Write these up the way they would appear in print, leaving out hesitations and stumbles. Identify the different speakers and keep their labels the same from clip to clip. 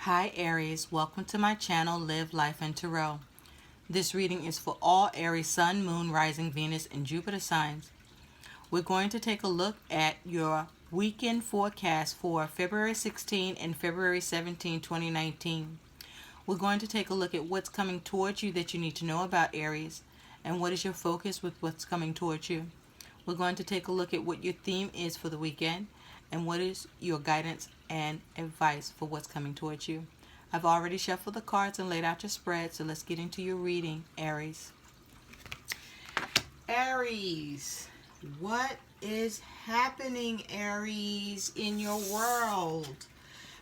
Speaker 1: Hi Aries, welcome to my channel Live Life and Tarot. This reading is for all Aries Sun, Moon, Rising, Venus, and Jupiter signs. We're going to take a look at your weekend forecast for February 16 and February 17, 2019. We're going to take a look at what's coming towards you that you need to know about Aries and what is your focus with what's coming towards you. We're going to take a look at what your theme is for the weekend and what is your guidance and advice for what's coming towards you. I've already shuffled the cards and laid out your spread, so let's get into your reading, Aries. Aries, what is happening, Aries, in your world?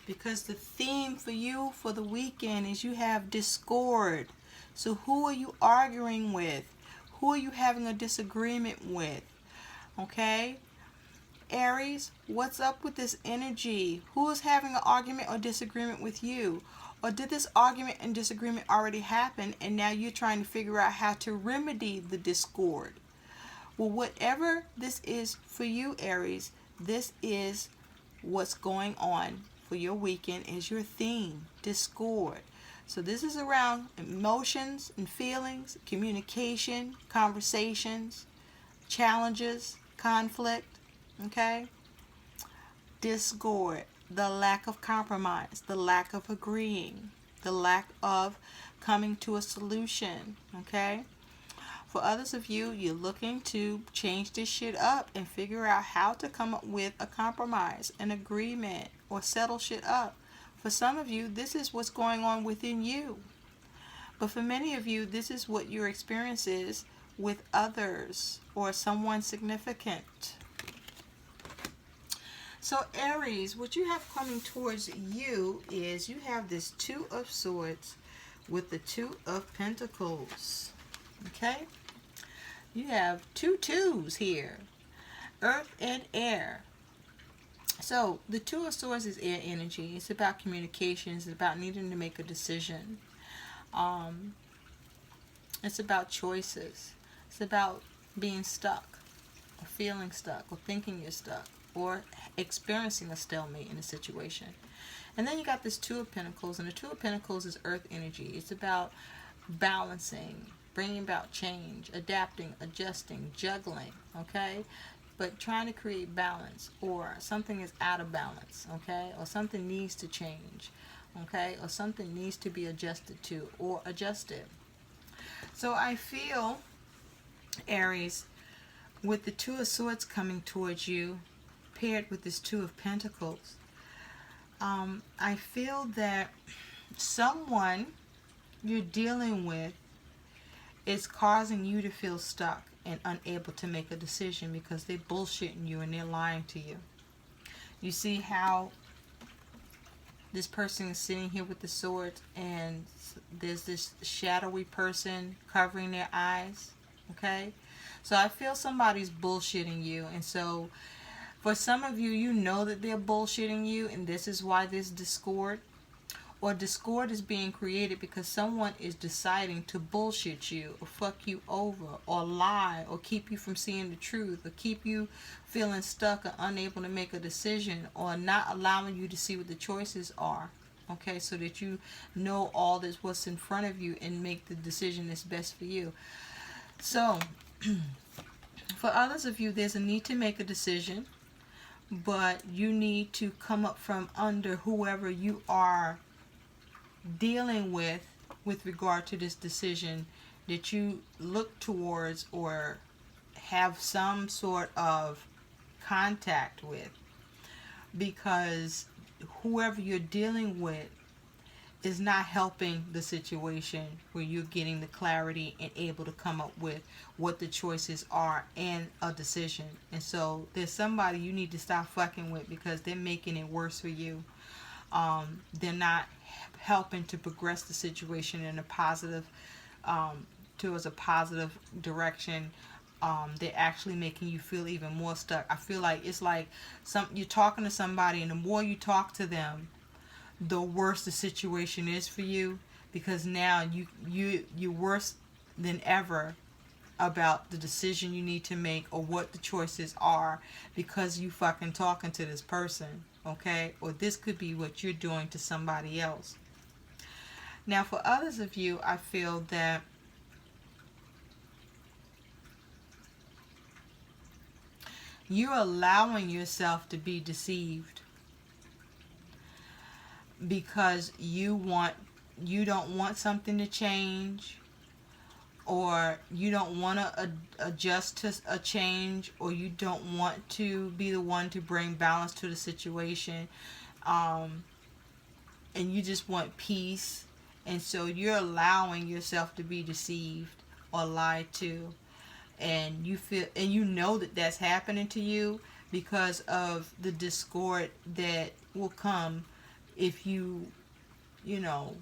Speaker 1: Because the theme for you for the weekend is you have discord. So who are you arguing with? Who are you having a disagreement with? Okay? Aries, what's up with this energy? Who is having an argument or disagreement with you? Or did this argument and disagreement already happen and now you're trying to figure out how to remedy the discord? Well, whatever this is for you, Aries, this is what's going on for your weekend is your theme, discord. So this is around emotions and feelings, communication, conversations, challenges, conflict. Okay? Discord, the lack of compromise, the lack of agreeing, the lack of coming to a solution. Okay? For others of you, you're looking to change this shit up and figure out how to come up with a compromise, an agreement, or settle shit up. For some of you, this is what's going on within you. But for many of you, this is what your experience is with others or someone significant. So Aries, what you have coming towards you is you have this Two of Swords with the Two of Pentacles. Okay? You have two twos here. Earth and air. So the Two of Swords is air energy. It's about communication. It's about needing to make a decision. It's about choices. It's about being stuck or feeling stuck or thinking you're stuck or experiencing a stalemate in a situation. And then you got this Two of Pentacles, and the Two of Pentacles is earth energy. It's about balancing, bringing about change, adapting, adjusting, juggling, okay? But trying to create balance, or something is out of balance, okay? Or something needs to change, okay? Or something needs to be adjusted to or adjusted. So I feel, Aries, with the Two of Swords coming towards you, paired with this Two of Pentacles, I feel that someone you're dealing with is causing you to feel stuck and unable to make a decision because they're bullshitting you and they're lying to you. You see how this person is sitting here with the swords and there's this shadowy person covering their eyes, okay? So I feel somebody's bullshitting you, and so for some of you, you know that they're bullshitting you, and this is why there's discord. Or discord is being created because someone is deciding to bullshit you or fuck you over or lie or keep you from seeing the truth or keep you feeling stuck or unable to make a decision or not allowing you to see what the choices are. Okay, so that you know all that's what's in front of you and make the decision that's best for you. So, for others of you, there's a need to make a decision, but you need to come up from under whoever you are dealing with regard to this decision that you look towards or have some sort of contact with, because whoever you're dealing with is not helping the situation where you're getting the clarity and able to come up with what the choices are and a decision. And so there's somebody you need to stop fucking with because they're making it worse for you. They're not helping to progress the situation in a positive, towards a positive direction. They're actually making you feel even more stuck. I feel like it's like you're talking to somebody, and the more you talk to them, the worse the situation is for you, because now you're worse than ever about the decision you need to make or what the choices are because you fucking talking to this person. okay? Or this could be what you're doing to somebody else. Now, for others of you, I feel that you're allowing yourself to be deceived because you don't want something to change, or you don't want to adjust to a change, or you don't want to be the one to bring balance to the situation, um, and you just want peace, and so you're allowing yourself to be deceived or lied to, and you feel, and you know that that's happening to you because of the discord that will come if you know,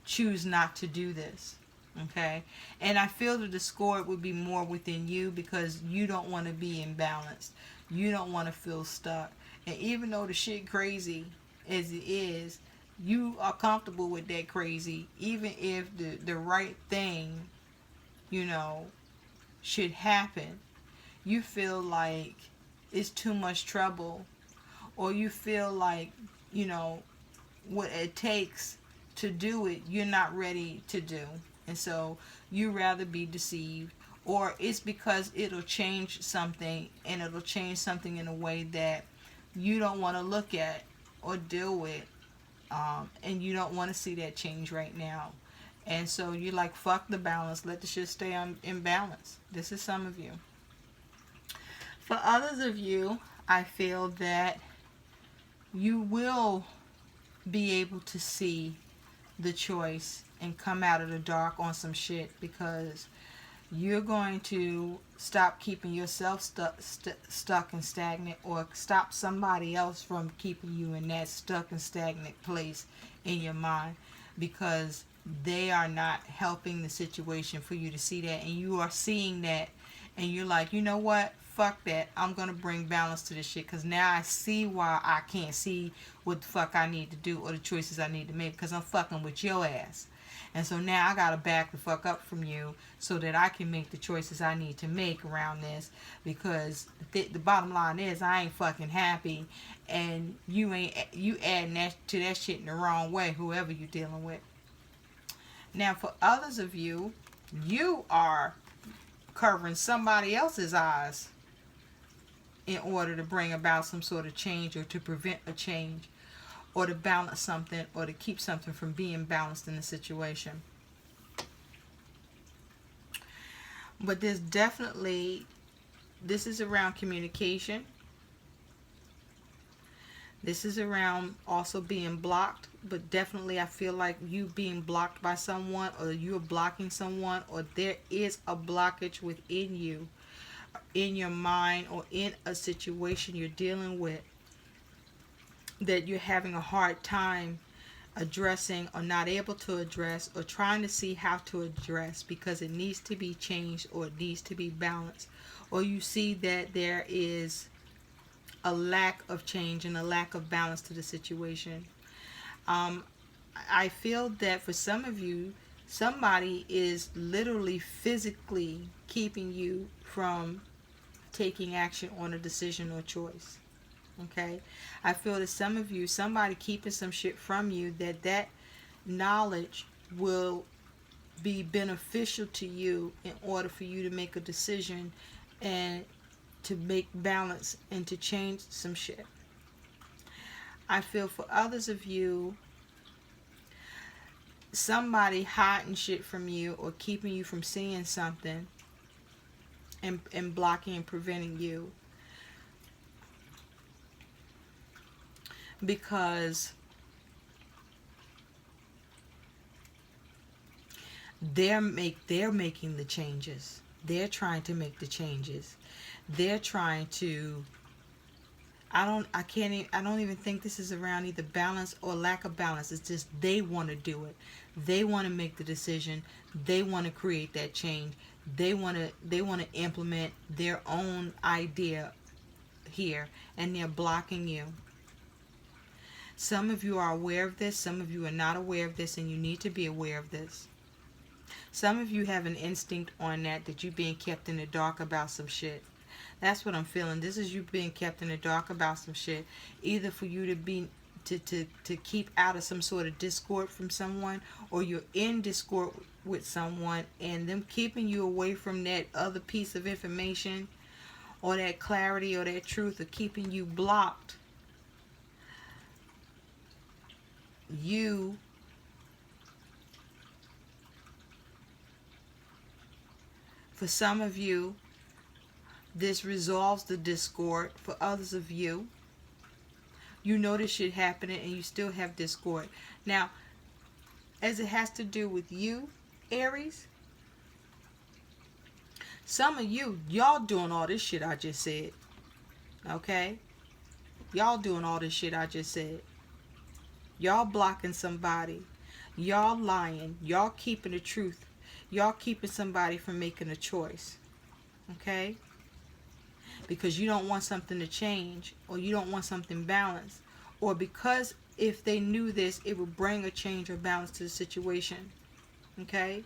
Speaker 1: choose not to do this. Okay? And I feel the discord would be more within you because you don't want to be imbalanced. You don't want to feel stuck. And even though the shit crazy as it is, you are comfortable with that crazy, even if the right thing, you know, should happen. You feel like it's too much trouble, or you feel like, you know, what it takes to do it, you're not ready to do. And so you rather be deceived, or it's because it'll change something, and it'll change something in a way that you don't want to look at or deal with, and you don't want to see that change right now. And so you're like, fuck the balance, let the shit stay in balance. This is some of you. For others of you, I feel that you will be able to see the choice and come out of the dark on some shit, because you're going to stop keeping yourself stuck and stagnant, or stop somebody else from keeping you in that stuck and stagnant place in your mind, because they are not helping the situation for you to see that, and you are seeing that, and you're like, you know what, fuck that, I'm gonna bring balance to this shit, because now I see why I can't see what the fuck I need to do or the choices I need to make, because I'm fucking with your ass. And so now I gotta back the fuck up from you so that I can make the choices I need to make around this, because the bottom line is I ain't fucking happy, and you adding that to that shit in the wrong way, whoever you're dealing with. Now, for others of you, you are covering somebody else's eyes in order to bring about some sort of change, or to prevent a change, or to balance something, or to keep something from being balanced in the situation. But there's definitely, this is around communication. This is around also being blocked, but definitely I feel like you being blocked by someone, or you're blocking someone, or there is a blockage within you, in your mind, or in a situation you're dealing with, that you're having a hard time addressing, or not able to address, or trying to see how to address, because it needs to be changed, or it needs to be balanced, or you see that there is a lack of change and a lack of balance to the situation. I feel that for some of you, somebody is literally physically keeping you from taking action on a decision or choice. Okay, I feel that some of you, somebody keeping some shit from you, that knowledge will be beneficial to you in order for you to make a decision, and to make balance, and to change some shit. I feel for others of you, somebody hiding shit from you, or keeping you from seeing something, and blocking and preventing you, because they're making the changes. They're trying to make the changes. They're trying to, I don't even think this is around either balance or lack of balance. It's just they want to do it. They want to make the decision. They want to create that change. They want to implement their own idea here, and they're blocking you. Some of you are aware of this, some of you are not aware of this, and you need to be aware of this. Some of you have an instinct on that you're being kept in the dark about some shit. That's what I'm feeling. This is you being kept in the dark about some shit. Either for you to be to keep out of some sort of discord from someone, or you're in discord with someone and them keeping you away from that other piece of information or that clarity or that truth, or keeping you blocked. You For some of you, this resolves the discord. For others of you, you know this shit happening and you still have discord. Now, as it has to do with you, Aries, some of you, y'all doing all this shit I just said. Okay? Y'all doing all this shit I just said. Y'all blocking somebody. Y'all lying. Y'all keeping the truth. Y'all keeping somebody from making a choice. Okay? Because you don't want something to change, or you don't want something balanced, or because if they knew this, it would bring a change or balance to the situation. Okay?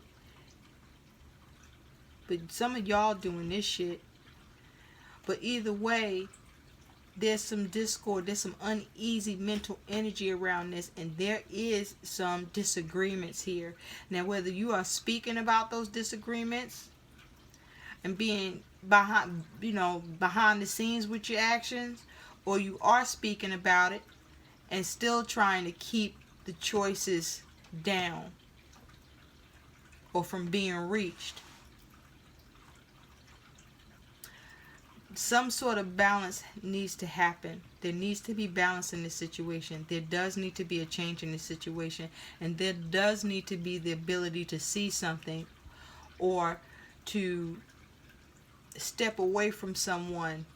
Speaker 1: But some of y'all doing this shit. But either way, there's some discord, there's some uneasy mental energy around this, and there is some disagreements here. Now, whether you are speaking about those disagreements and being behind the scenes with your actions, or you are speaking about it and still trying to keep the choices down or from being reached, some sort of balance needs to happen. There needs to be balance in this situation. There does need to be a change in this situation, and there does need to be the ability to see something, or to step away from someone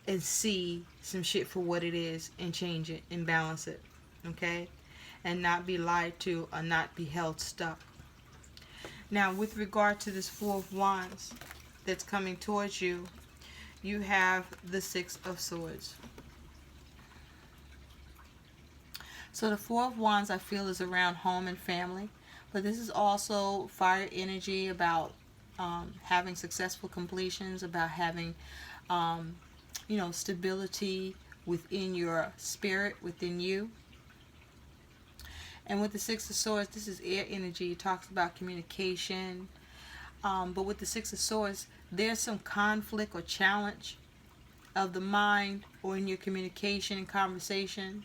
Speaker 1: and see some shit for what it is and change it and balance it. Okay? And not be lied to or not be held stuck. Now, with regard to this Four of Wands that's coming towards you, you have the Six of Swords. So the Four of Wands, I feel, is around home and family. But this is also fire energy, about having successful completions, about having, stability within your spirit, within you. And with the Six of Swords, this is air energy. It talks about communication. But with the Six of Swords, there's some conflict or challenge of the mind, or in your communication and conversation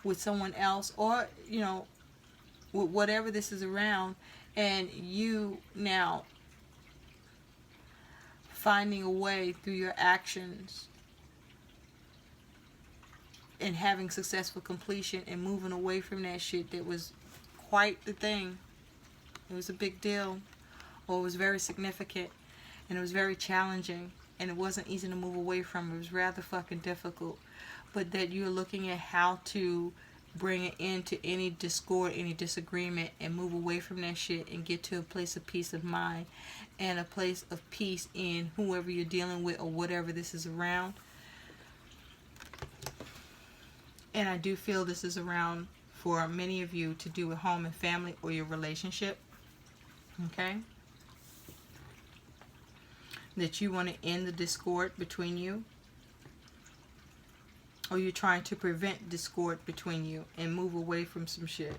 Speaker 1: with someone else, or, with whatever this is around, and you now finding a way through your actions and having successful completion and moving away from that shit that was quite the thing. It was a big deal, or it was very significant, and it was very challenging, and it wasn't easy to move away from. It was rather fucking difficult. But that you're looking at how to bring it into any discord, any disagreement, and move away from that shit and get to a place of peace of mind and a place of peace in whoever you're dealing with or whatever this is around. And I do feel this is around for many of you to do with home and family or your relationship. Okay? That you want to end the discord between you, or you're trying to prevent discord between you and move away from some shit,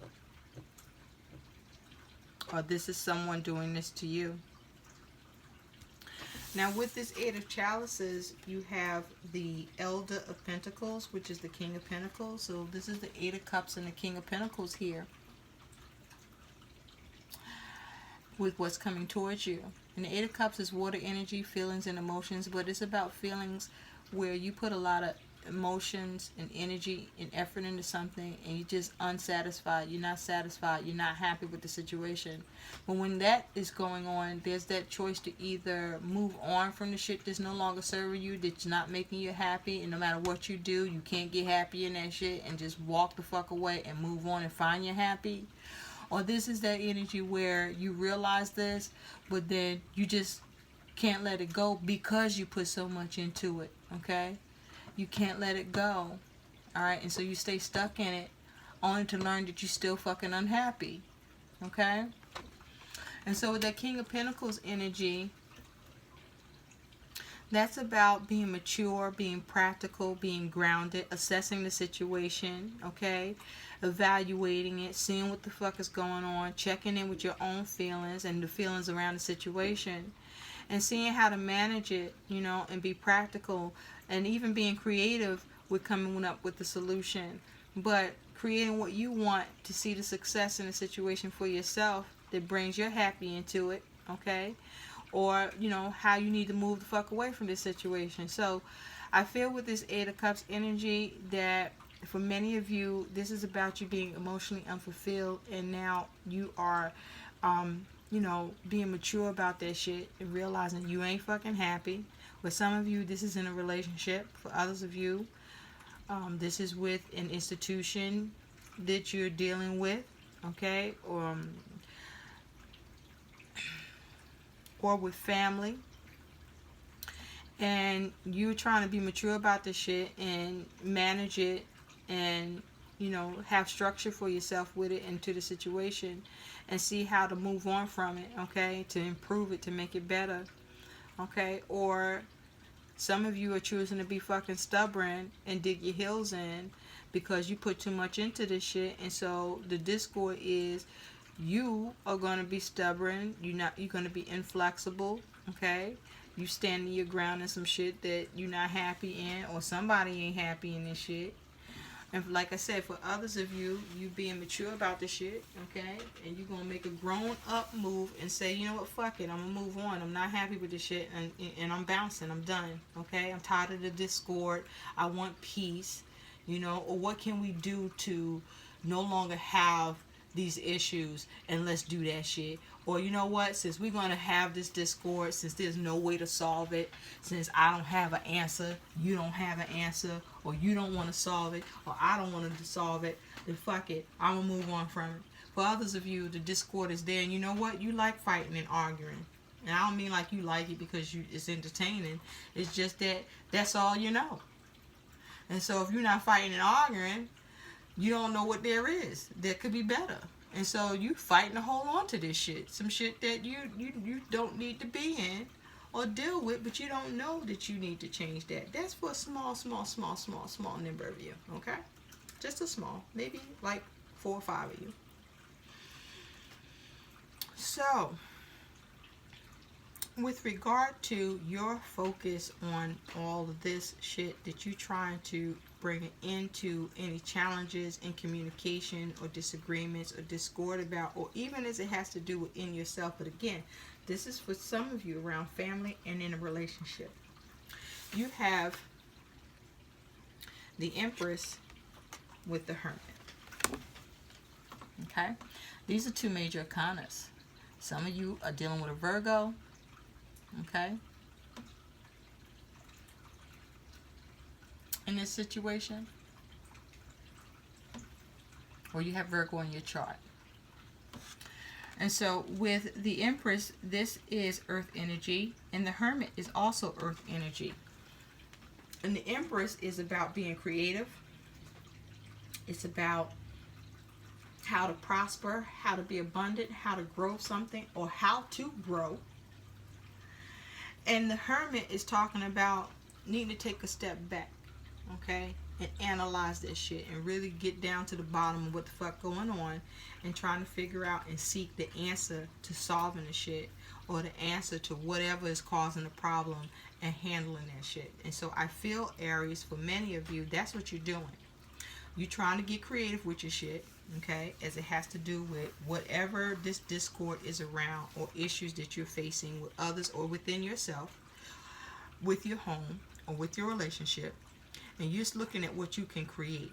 Speaker 1: or this is someone doing this to you. Now, with this Eight of Chalices, you have the Elder of Pentacles, which is the King of Pentacles. So this is the Eight of Cups and the King of Pentacles here with what's coming towards you. And the Eight of Cups is water energy, feelings and emotions, but it's about feelings where you put a lot of emotions and energy and effort into something, and you're just unsatisfied. You're not satisfied. You're not happy with the situation. But when that is going on, there's that choice to either move on from the shit that's no longer serving you, that's not making you happy, and no matter what you do, you can't get happy in that shit, and just walk the fuck away and move on and find you happy. Or this is that energy where you realize this, but then you just can't let it go because you put so much into it. Okay? You can't let it go. Alright? And so you stay stuck in it, only to learn that you're still fucking unhappy. Okay? And so with that King of Pentacles energy, That's about being mature, being practical, being grounded, assessing the situation, okay? Evaluating it, seeing what the fuck is going on, checking in with your own feelings and the feelings around the situation, and seeing how to manage it, you know, and be practical, and even being creative with coming up with the solution. But creating what you want to see the success in the situation for yourself that brings your happy into it, okay? Or, you know, how you need to move the fuck away from this situation. So I feel with this Eight of Cups energy that for many of you, this is about you being emotionally unfulfilled, and now you are, you know, being mature about that shit and realizing you ain't fucking happy. For some of you, this is in a relationship. For others of you, this is with an institution that you're dealing with, okay? Or with family, and you're trying to be mature about this shit and manage it, and, you know, have structure for yourself with it into the situation, and see how to move on from it, okay, to improve it, to make it better, okay? Or some of you are choosing to be fucking stubborn and dig your heels in because you put too much into this shit, and so the discord is you are going to be stubborn, you're going to be inflexible, okay? You standing your ground in some shit that you're not happy in, or somebody ain't happy in this shit. And like I said, for others of you, you being mature about this shit, okay? And you're going to make a grown up move and say, you know what, fuck it, I'm going to move on. I'm not happy with this shit, and I'm bouncing. I'm done, okay? I'm tired of the discord. I want peace, you know? Or what can we do to no longer have these issues, and let's do that shit. Or, you know what, since we're going to have this discord, since there's no way to solve it, since I don't have an answer, you don't have an answer, or you don't want to solve it, or I don't want to solve it, then fuck it, I'm going to move on from it. For others of you, the discord is there, and you know what, you like fighting and arguing. And I don't mean like you like it because it's entertaining. It's just that that's all you know. And so if you're not fighting and arguing, you don't know what there is that could be better. And so you fighting to hold on to this shit. Some shit that you don't need to be in or deal with, but you don't know that you need to change that. That's for a small number of you, okay? Just a small, maybe like 4 or 5 of you. So, with regard to your focus on all of this shit that you trying to bring into any challenges in communication or disagreements or discord about, or even as it has to do within yourself, but again, this is for some of you around family and in a relationship. You have the Empress with the Hermit. Okay? These are two major arcanas. Some of you are dealing with a Virgo. Okay? In this situation, or you have Virgo in your chart. And so with the Empress, this is earth energy, and the Hermit is also earth energy. And the Empress is about being creative. It's about how to prosper, how to be abundant, how to grow something, or how to grow. And the Hermit is talking about needing to take a step back, okay, and analyze this shit and really get down to the bottom of what the fuck going on, and trying to figure out and seek the answer to solving the shit, or the answer to whatever is causing the problem, and handling that shit. And so I feel, Aries, for many of you, that's what you're doing. You're trying to get creative with your shit, okay, as it has to do with whatever this discord is around, or issues that you're facing with others or within yourself, with your home or with your relationship. And you're just looking at what you can create,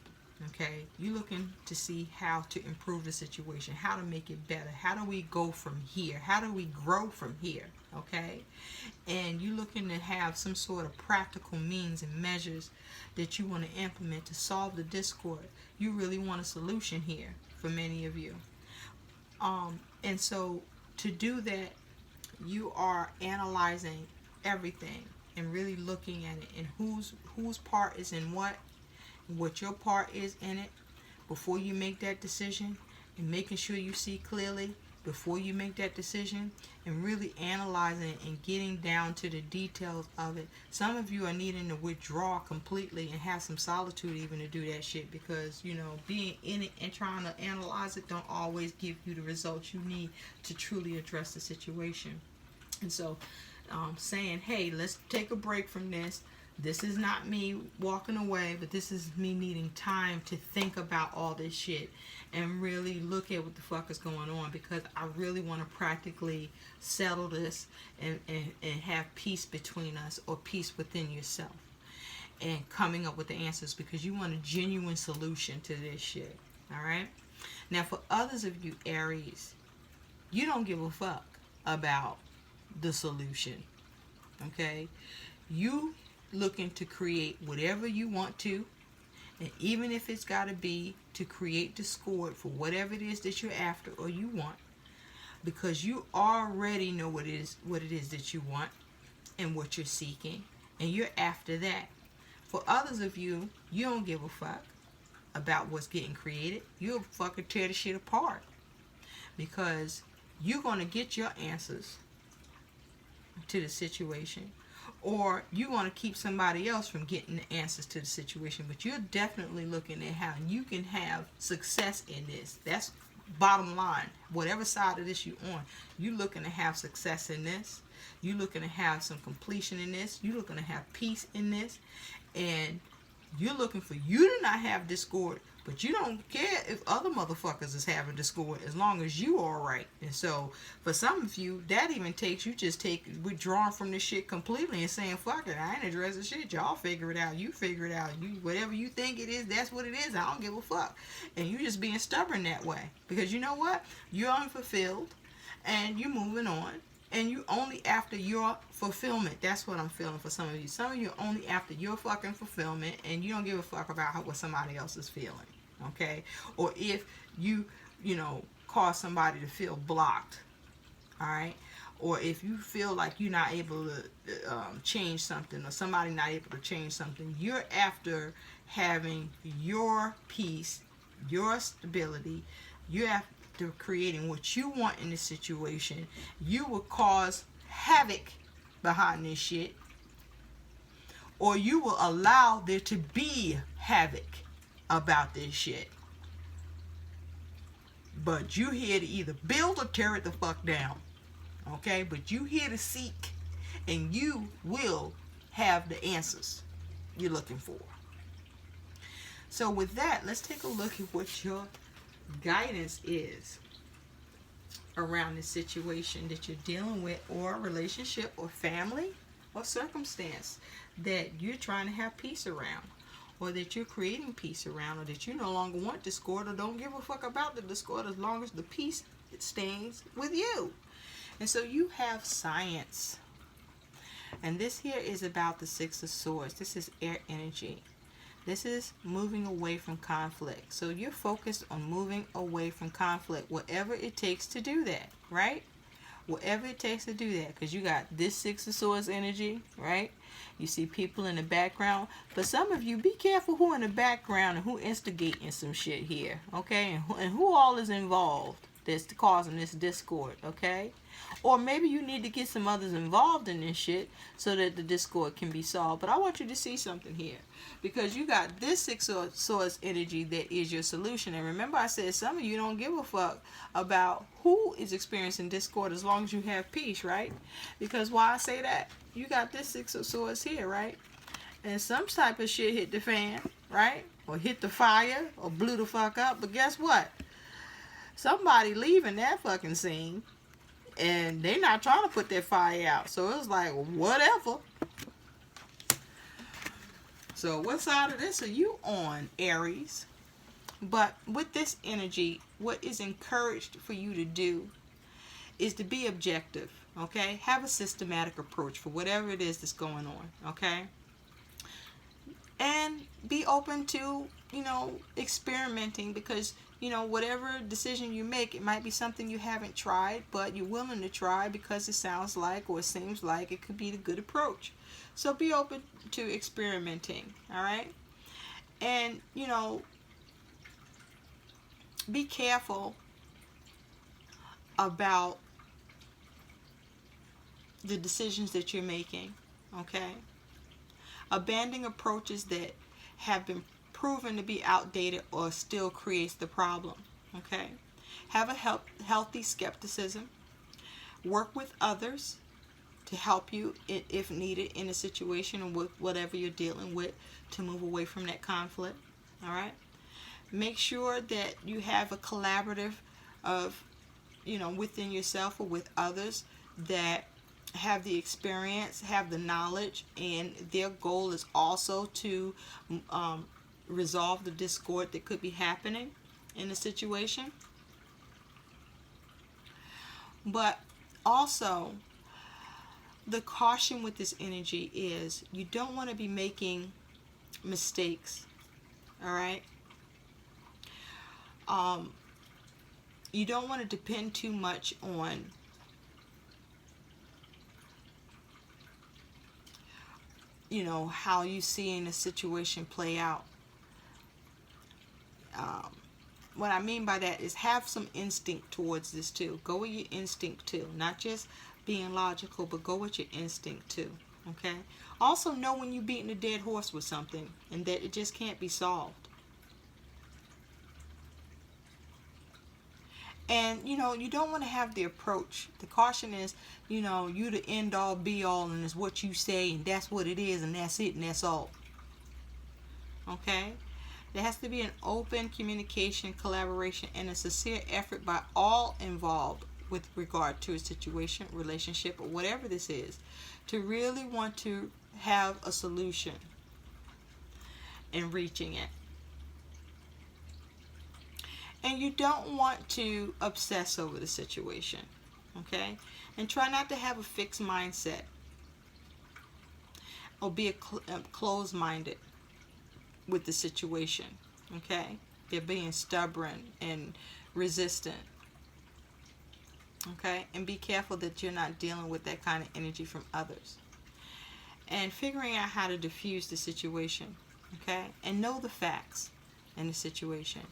Speaker 1: okay? You're looking to see how to improve the situation, how to make it better. How do we go from here? How do we grow from here, okay? And you're looking to have some sort of practical means and measures that you want to implement to solve the discord. You really want a solution here for many of you. And so to do that, you are analyzing everything and really looking at it, and whose part is in what your part is in it before you make that decision, and making sure you see clearly before you make that decision and really analyzing it and getting down to the details of it. Some of you are needing to withdraw completely and have some solitude even to do that shit, because you know, being in it and trying to analyze it don't always give you the results you need to truly address the situation. And so saying, hey, let's take a break from this. This is not me walking away, but this is me needing time to think about all this shit and really look at what the fuck is going on, because I really want to practically settle this and have peace between us, or peace within yourself, and coming up with the answers, because you want a genuine solution to this shit. Alright? Now for others of you Aries, you don't give a fuck about the solution. Okay? You looking to create whatever you want to, and even if it's got to be to create discord for whatever it is that you're after or you want, because you already know what it is that you want and what you're seeking, and you're after that. For others of you, you don't give a fuck about what's getting created. You'll fucking tear the shit apart, because you're going to get your answers to the situation, or you want to keep somebody else from getting the answers to the situation. But you're definitely looking at how you can have success in this. That's bottom line. Whatever side of this you're on, you're looking to have success in this. You're looking to have some completion in this. You're looking to have peace in this. And you're looking for you to not have discord, but you don't care if other motherfuckers is having discord, as long as you are right. And so for some of you, that even takes you just withdrawing from this shit completely and saying, fuck it, I ain't addressing shit. Y'all figure it out. You figure it out. You, whatever you think it is, that's what it is. I don't give a fuck. And you just being stubborn that way, because you know what? You're unfulfilled and you're moving on. And you only after your fulfillment. That's what I'm feeling for some of you. Some of you are only after your fucking fulfillment, and you don't give a fuck about what somebody else is feeling. Okay? Or if you cause somebody to feel blocked. Alright? Or if you feel like you're not able to change something, or somebody not able to change something, you're after having your peace, your stability. You're after creating what you want in this situation. You will cause havoc behind this shit, or you will allow there to be havoc about this shit. But you here to either build or tear it the fuck down. Okay? But you here to seek, and you will have the answers you're looking for. So with that, let's take a look at what your guidance is around this situation that you're dealing with, or a relationship or family or circumstance that you're trying to have peace around, or that you're creating peace around, or that you no longer want discord, or don't give a fuck about the discord, as long as the peace stays with you. And so you have science, and this here is about the Six of Swords. This is air energy. This is moving away from conflict. So you're focused on moving away from conflict, whatever it takes to do that, right? Whatever it takes to do that, because you got this Six of Swords energy, right? You see people in the background. But some of you, be careful who in the background and who instigating some shit here, okay? And who all is involved that's causing this discord, okay? Or maybe you need to get some others involved in this shit so that the discord can be solved. But I want you to see something here, because you got this Six of Swords energy that is your solution. And remember, I said some of you don't give a fuck about who is experiencing discord, as long as you have peace, right? Because why I say that? You got this Six of Swords here, right? And some type of shit hit the fan, right? Or hit the fire, or blew the fuck up. But guess what? Somebody leaving that fucking scene, and they not trying to put that fire out. So it was like, whatever. So what side of this are you on, Aries? But with this energy, what is encouraged for you to do is to be objective, okay? Have a systematic approach for whatever it is that's going on, okay? And be open to, experimenting, because, whatever decision you make, it might be something you haven't tried, but you're willing to try because it sounds like, or it seems like it could be the good approach. So be open to experimenting, all right? And, be careful about the decisions that you're making, okay? Abandoning approaches that have been proven to be outdated or still creates the problem, okay? Have a healthy skepticism. Work with others to help you if needed in a situation or with whatever you're dealing with to move away from that conflict, all right? Make sure that you have a collaborative of, within yourself or with others that have the experience, have the knowledge, and their goal is also to resolve the discord that could be happening in the situation. But also, the caution with this energy is you don't want to be making mistakes, all right? You don't want to depend too much on how you seeing the situation play out. What I mean by that is have some instinct towards this too. Go with your instinct too, not just being logical, but go with your instinct too, okay? Also know when you're beating a dead horse with something and that it just can't be solved. And you don't want to have the approach. The caution is, you the end all be all and it's what you say and that's what it is and that's it and that's all. Okay? There has to be an open communication, collaboration, and a sincere effort by all involved with regard to a situation, relationship, or whatever this is, to really want to have a solution and reaching it. And you don't want to obsess over the situation, okay? And try not to have a fixed mindset or be closed-minded with the situation, okay? They're being stubborn and resistant, okay? And be careful that you're not dealing with that kind of energy from others. And figuring out how to diffuse the situation, okay? And know the facts in the situation.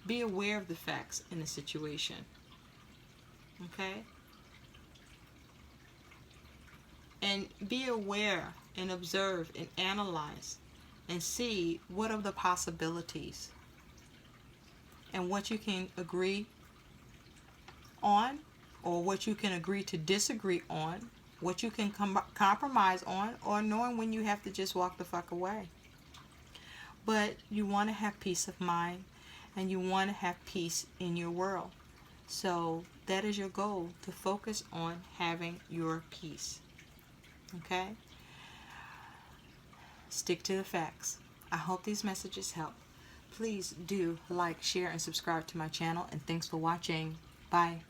Speaker 1: Be aware of the facts in the situation, okay? And be aware and observe and analyze and see what are the possibilities and what you can agree on or what you can agree to disagree on, what you can compromise on, or knowing when you have to just walk the fuck away. But you want to have peace of mind and you want to have peace in your world. So that is your goal, to focus on having your peace. Okay? Stick to the facts. I hope these messages help. Please do like, share, and subscribe to my channel. And thanks for watching. Bye.